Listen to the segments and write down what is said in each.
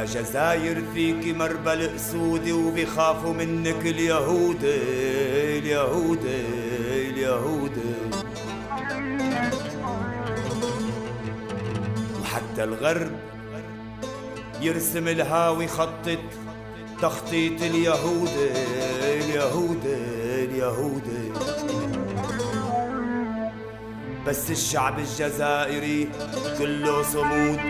يا جزاير فيك مربى الأسود وبيخافوا منك اليهود اليهود اليهود، وحتى الغرب يرسم الهاوي خطة تخطيط اليهود اليهود اليهود. بس الشعب الجزائري كله صمود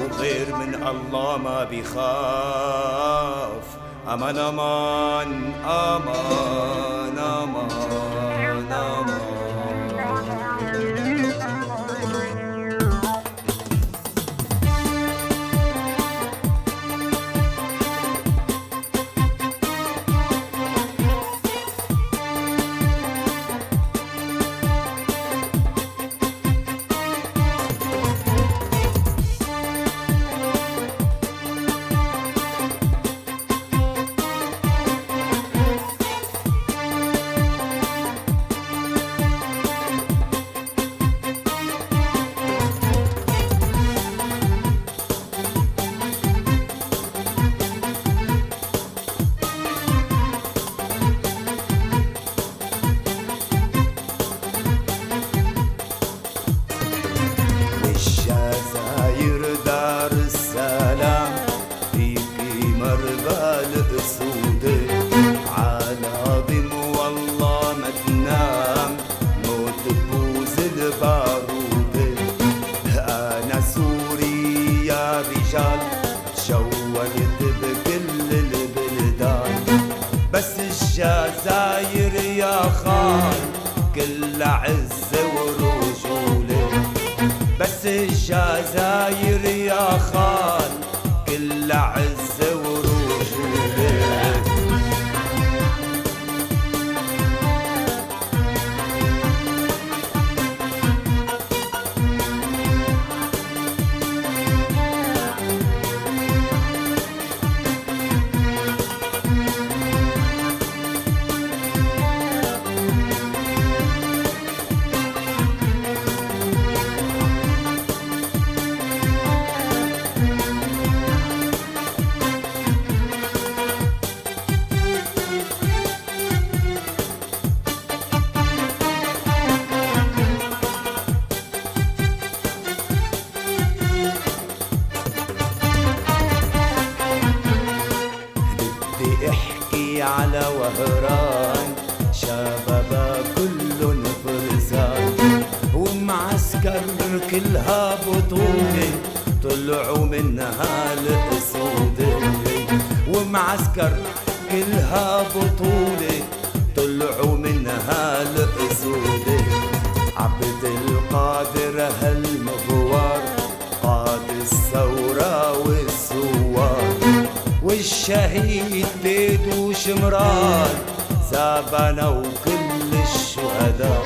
وغير من الله ما بيخاف. أمان أمان أمان أمان أمان. دار السلام فيكي مربى الأسود، عالعظيم والله ما تنام موت بوز البارود. أنا سوري يا رجال تشولت بكل البلدان، بس الجزاير يا خال كل عز ورجوله. بس الجزاير يا خال كل عز ورجوله. احكي على وهران شبابا كلن فرسان، ومعسكر كلها بطولة طلعوا منها الأسود. ومعسكر كلها بطولة طلعوا منها الأسود. عبد القادر هالمغوار قاد الثورة والثوار، والشهيد بيدو شمران سابنا وكل الشهداء.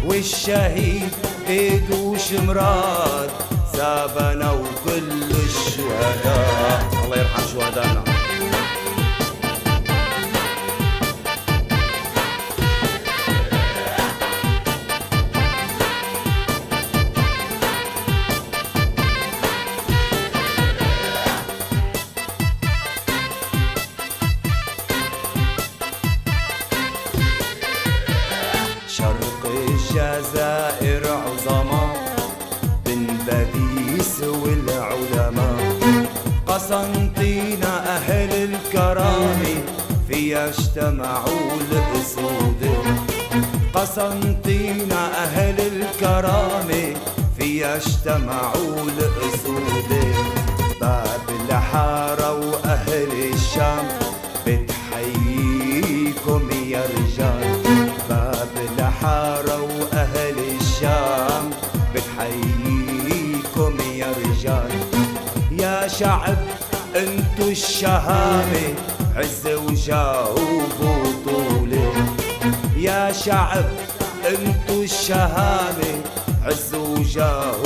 والشهيد بيدو شمران سابنا وكل الشهداء. الله يرحم شهدانا. شرق الجزائر عظماء بن بديس والعلماء، قسنطينة أهل الكرامة فيها اجتمعوا الأسود. قسنطينة أهل الكرامة فيها اجتمعوا الأسود. باب الحارة وأهل الشام بتحييكم يا رجال. باب الحارة وأهل الشام بتحييكم يا رجال. يا شعب انتو الشهامة عز وجاه وبطولة. يا شعب انتو الشهامة عز وجاه